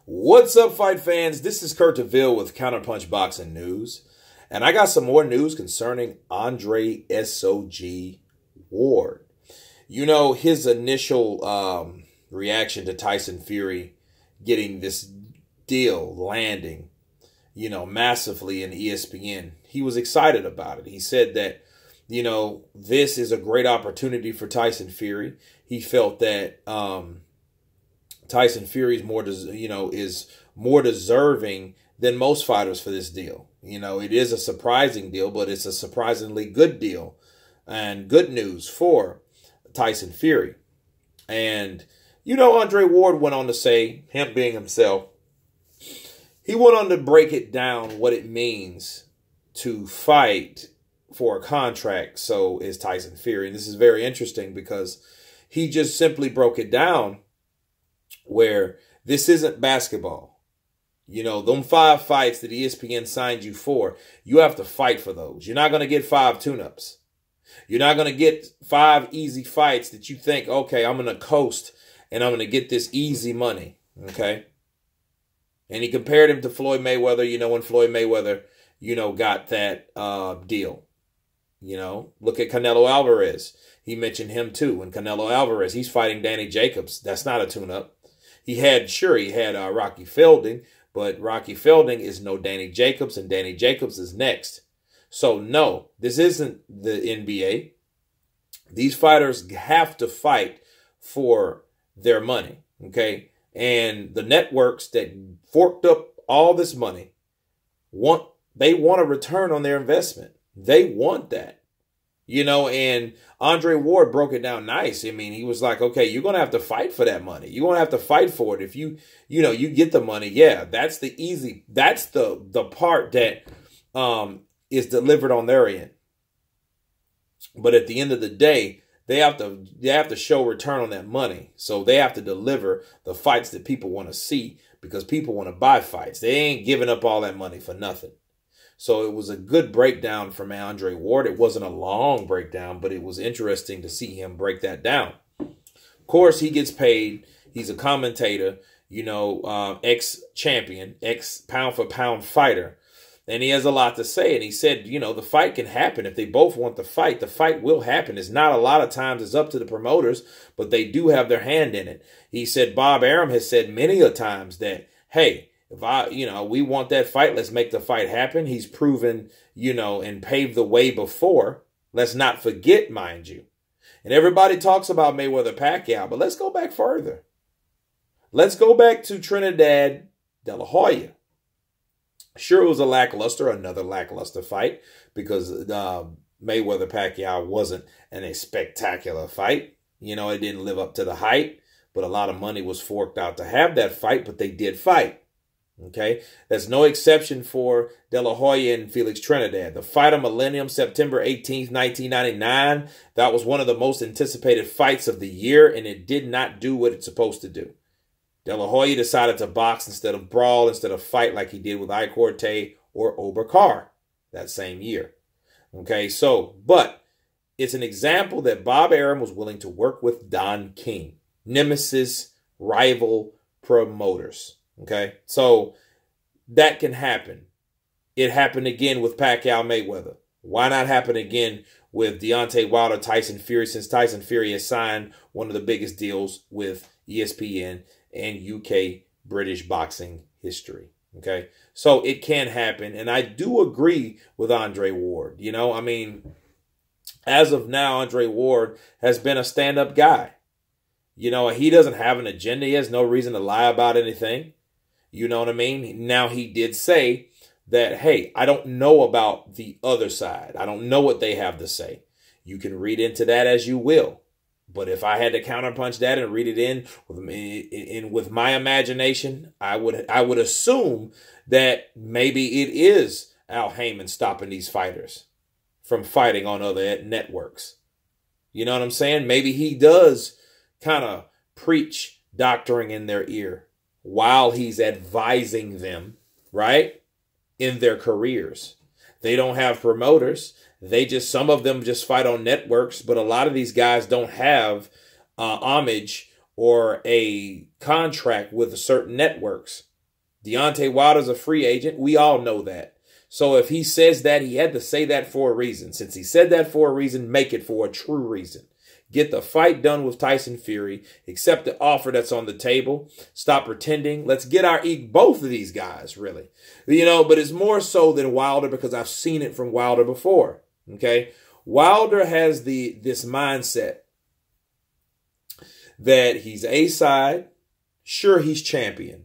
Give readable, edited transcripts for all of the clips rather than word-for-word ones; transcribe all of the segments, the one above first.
What's up, fight fans? This is Kurt DeVille with Counterpunch Boxing News. And I got some more news concerning Andre SOG Ward. You know, his initial reaction to Tyson Fury getting this deal landing, you know, massively in ESPN. He was excited about it. He said that, you know, this is a great opportunity for Tyson Fury. He felt that Tyson Fury is more deserving than most fighters for this deal. You know, it is a surprising deal, but it's a surprisingly good deal and good news for Tyson Fury. And, you know, Andre Ward went on to say, him being himself, he went on to break it down what it means to fight for a contract. So is Tyson Fury. And this is very interesting because he just simply broke it down where this isn't basketball. You know, them 5 fights that ESPN signed you for, you have to fight for those. You're not going to get 5 tune-ups. You're not going to get 5 easy fights that you think, okay, I'm going to coast and I'm going to get this easy money. Okay. And he compared him to Floyd Mayweather, you know, when Floyd Mayweather, you know, got that deal. You know, look at Canelo Alvarez. He mentioned him too. And Canelo Alvarez, he's fighting Danny Jacobs. That's not a tune-up. He had Rocky Fielding, but Rocky Fielding is no Danny Jacobs, and Danny Jacobs is next. So no, this isn't the NBA. These fighters have to fight for their money, okay? And the networks that forked up all this money they want a return on their investment. They want that. You know, and Andre Ward broke it down nice. I mean, he was like, okay, you're going to have to fight for that money. You're going to have to fight for it. If you get the money, yeah, that's the part that is delivered on their end. But at the end of the day, they have to show return on that money. So they have to deliver the fights that people want to see because people want to buy fights. They ain't giving up all that money for nothing. So it was a good breakdown from Andre Ward. It wasn't a long breakdown, but it was interesting to see him break that down. Of course, he gets paid. He's a commentator, you know, ex-champion, ex-pound-for-pound fighter. And he has a lot to say. And he said, you know, the fight can happen. If they both want the fight will happen. It's not a lot of times it's up to the promoters, but they do have their hand in it. He said Bob Arum has said many a times that, hey, if we want that fight, let's make the fight happen. He's proven, you know, and paved the way before. Let's not forget, mind you. And everybody talks about Mayweather-Pacquiao, but let's go back further. Let's go back to Trinidad De La Hoya. Sure, it was another lackluster fight because Mayweather-Pacquiao wasn't a spectacular fight. You know, it didn't live up to the hype, but a lot of money was forked out to have that fight, but they did fight. Okay, that's no exception for De La Hoya and Felix Trinidad. The Fight of Millennium, September 18th, 1999. That was one of the most anticipated fights of the year, and it did not do what it's supposed to do. De La Hoya decided to box instead of brawl, instead of fight like he did with I Corte or Oberkar that same year. Okay, so, but it's an example that Bob Arum was willing to work with Don King, nemesis, rival promoters. Okay, so that can happen. It happened again with Pacquiao Mayweather. Why not happen again with Deontay Wilder, Tyson Fury, since Tyson Fury has signed one of the biggest deals with ESPN and UK British boxing history. Okay, so it can happen. And I do agree with Andre Ward. You know, I mean, as of now, Andre Ward has been a stand-up guy. You know, he doesn't have an agenda. He has no reason to lie about anything. You know what I mean? Now, he did say that, hey, I don't know about the other side. I don't know what they have to say. You can read into that as you will. But if I had to counterpunch that and read it in with my imagination, I would assume that maybe it is Al Heyman stopping these fighters from fighting on other networks. You know what I'm saying? Maybe he does kind of preach doctoring in their ear while he's advising them, right, in their careers. They don't have promoters. Some of them just fight on networks, but a lot of these guys don't have homage or a contract with certain networks. Deontay Wilder's a free agent. We all know that. So if he says that, he had to say that for a reason. Since he said that for a reason, make it for a true reason. Get the fight done with Tyson Fury. Accept the offer that's on the table. Stop pretending. Let's get both of these guys, really. But it's more so than Wilder because I've seen it from Wilder before. Okay? Wilder has this mindset that he's A-side. Sure, he's champion.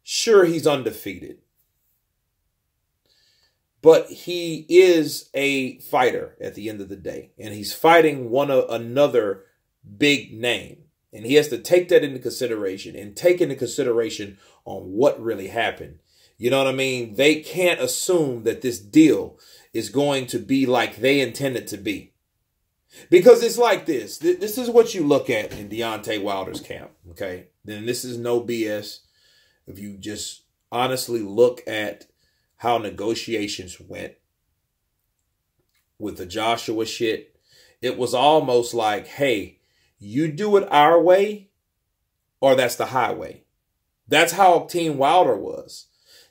Sure, he's undefeated. But he is a fighter at the end of the day. And he's fighting another big name. And he has to take that into consideration and take into consideration on what really happened. You know what I mean? They can't assume that this deal is going to be like they intended to be. Because it's like this. This is what you look at in Deontay Wilder's camp. Okay? Then this is no BS. If you just honestly look at how negotiations went with the Joshua shit, it was almost like, hey, you do it our way or that's the highway. That's how Team Wilder was.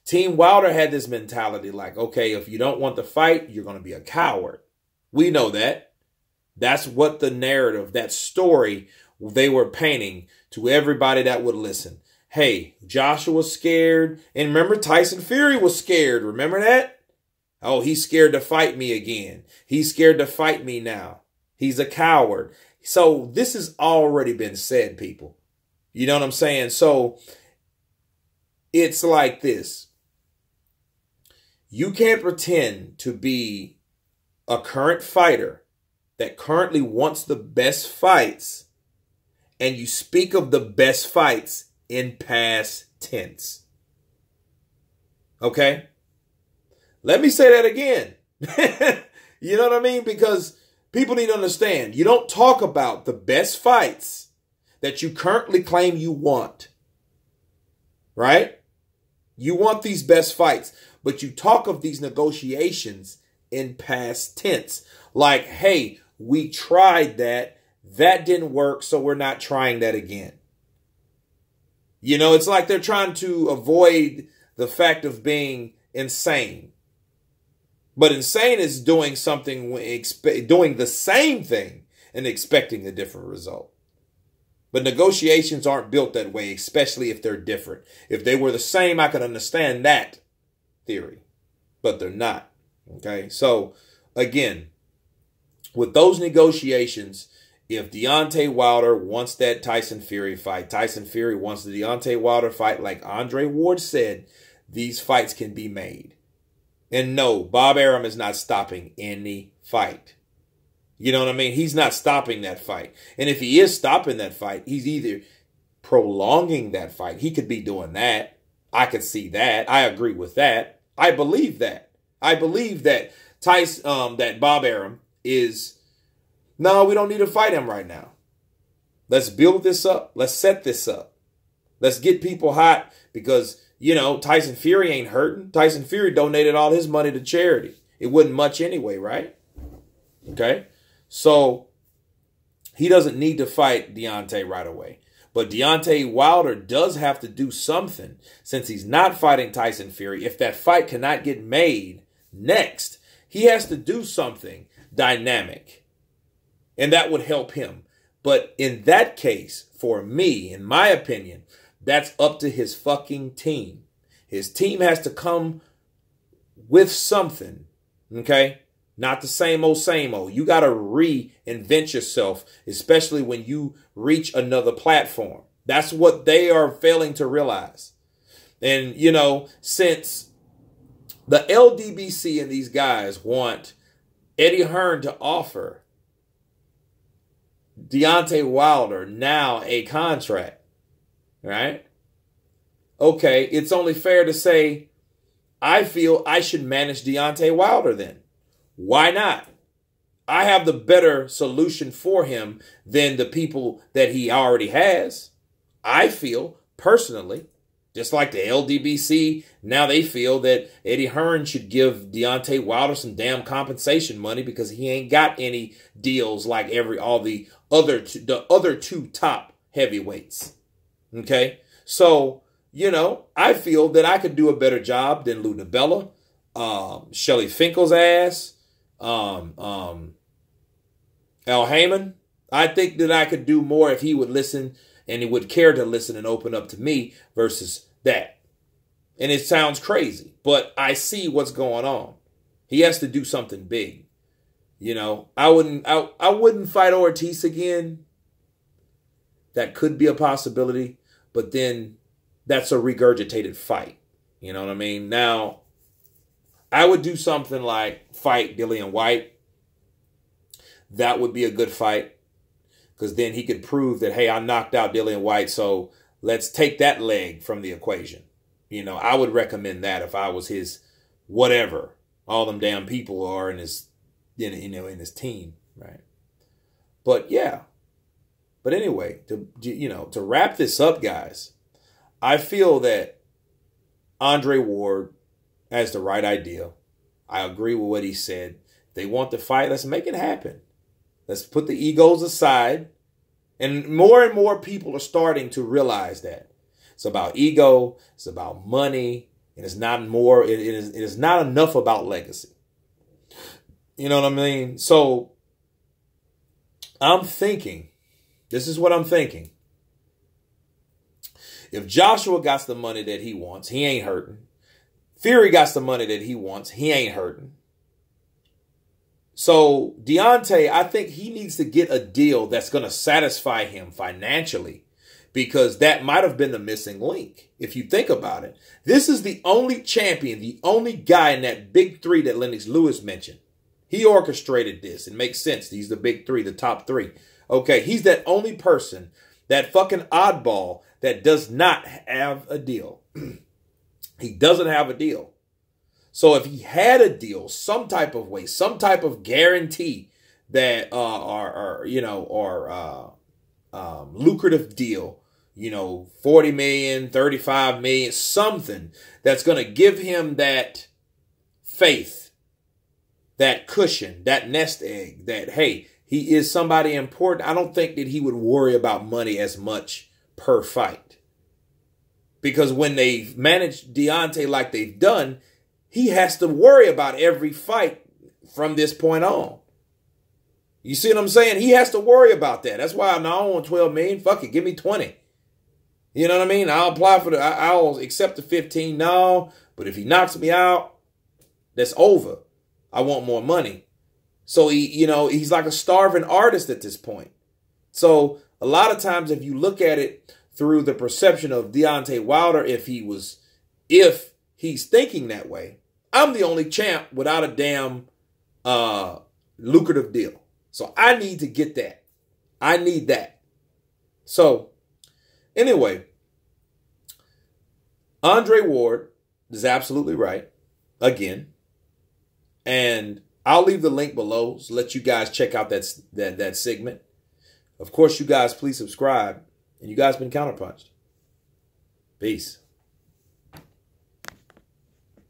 Team Wilder had this mentality like, okay, if you don't want the fight, you're going to be a coward. We know that. That's what the narrative, that story they were painting to everybody that would listen. Hey, Joshua's scared. And remember, Tyson Fury was scared. Remember that? Oh, he's scared to fight me again. He's scared to fight me now. He's a coward. So this has already been said, people. You know what I'm saying? So it's like this. You can't pretend to be a current fighter that currently wants the best fights and you speak of the best fights in past tense. Okay? Let me say that again. You know what I mean? Because people need to understand, you don't talk about the best fights that you currently claim you want. Right? You want these best fights, but you talk of these negotiations in past tense. Like, hey, we tried that. That didn't work, so we're not trying that again. You know, it's like they're trying to avoid the fact of being insane. But insane is doing something, doing the same thing and expecting a different result. But negotiations aren't built that way, especially if they're different. If they were the same, I could understand that theory. But they're not. Okay? So, again, with those negotiations, if Deontay Wilder wants that Tyson Fury fight, Tyson Fury wants the Deontay Wilder fight, like Andre Ward said, these fights can be made. And no, Bob Arum is not stopping any fight. You know what I mean? He's not stopping that fight. And if he is stopping that fight, he's either prolonging that fight. He could be doing that. I could see that. I agree with that. I believe that. I believe that that Bob Arum is, no, we don't need to fight him right now. Let's build this up. Let's set this up. Let's get people hot because, you know, Tyson Fury ain't hurting. Tyson Fury donated all his money to charity. It wasn't much anyway, right? Okay. So he doesn't need to fight Deontay right away. But Deontay Wilder does have to do something since he's not fighting Tyson Fury. If that fight cannot get made next, he has to do something dynamic. And that would help him. But in that case, for me, in my opinion, that's up to his fucking team. His team has to come with something. Okay? Not the same old, same old. You got to reinvent yourself, especially when you reach another platform. That's what they are failing to realize. And, you know, since the LDBC and these guys want Eddie Hearn to offer Deontay Wilder now a contract, right? Okay, it's only fair to say, I feel I should manage Deontay Wilder then. Why not? I have the better solution for him than the people that he already has. I feel, personally, just like the LDBC, now they feel that Eddie Hearn should give Deontay Wilder some damn compensation money because he ain't got any deals like all the other two top heavyweights. Okay? So I feel that I could do a better job than Lou DiBella, Shelly Finkel's ass, Al Heyman. I think that I could do more if he would listen and he would care to listen and open up to me versus that. And it sounds crazy, but I see what's going on. He has to do something big. I wouldn't fight Ortiz again. That could be a possibility, but then that's a regurgitated fight. You know what I mean? Now, I would do something like fight Dillian White. That would be a good fight because then he could prove that, hey, I knocked out Dillian White, so let's take that leg from the equation. I would recommend that if I was his whatever all them damn people are in his team, right? But yeah. But anyway, to wrap this up, guys, I feel that Andre Ward has the right idea. I agree with what he said. If they want to fight, let's make it happen. Let's put the egos aside. And more people are starting to realize that. It's about ego, it's about money, and it's not more, it is not enough about legacy. You know what I mean? So I'm thinking, this is what I'm thinking. If Joshua got the money that he wants, he ain't hurting. Fury got the money that he wants, he ain't hurting. So Deontay, I think he needs to get a deal that's going to satisfy him financially, because that might have been the missing link. If you think about it, this is the only champion, the only guy in that big three that Lennox Lewis mentioned. He orchestrated this. It makes sense. He's the big three, the top three. Okay, he's that only person, that fucking oddball, that does not have a deal. He doesn't have a deal. So if he had a deal, some type of way, some type of guarantee that lucrative deal, 40 million, 35 million, something that's going to give him that faith, that cushion, that nest egg, that, hey, he is somebody important. I don't think that he would worry about money as much per fight. Because when they've managed Deontay like they've done, he has to worry about every fight from this point on. You see what I'm saying? He has to worry about that. That's why I want 12 million. Fuck it, give me 20. You know what I mean? I'll apply for I'll accept the 15 now, but if he knocks me out, that's over. I want more money. So he's like a starving artist at this point. So a lot of times if you look at it through the perception of Deontay Wilder, if he's thinking that way, I'm the only champ without a damn lucrative deal. So I need to get that. I need that. So anyway, Andre Ward is absolutely right. Again. And I'll leave the link below so let you guys check out that segment. Of course, you guys please subscribe. And you guys been Counterpunched. Peace.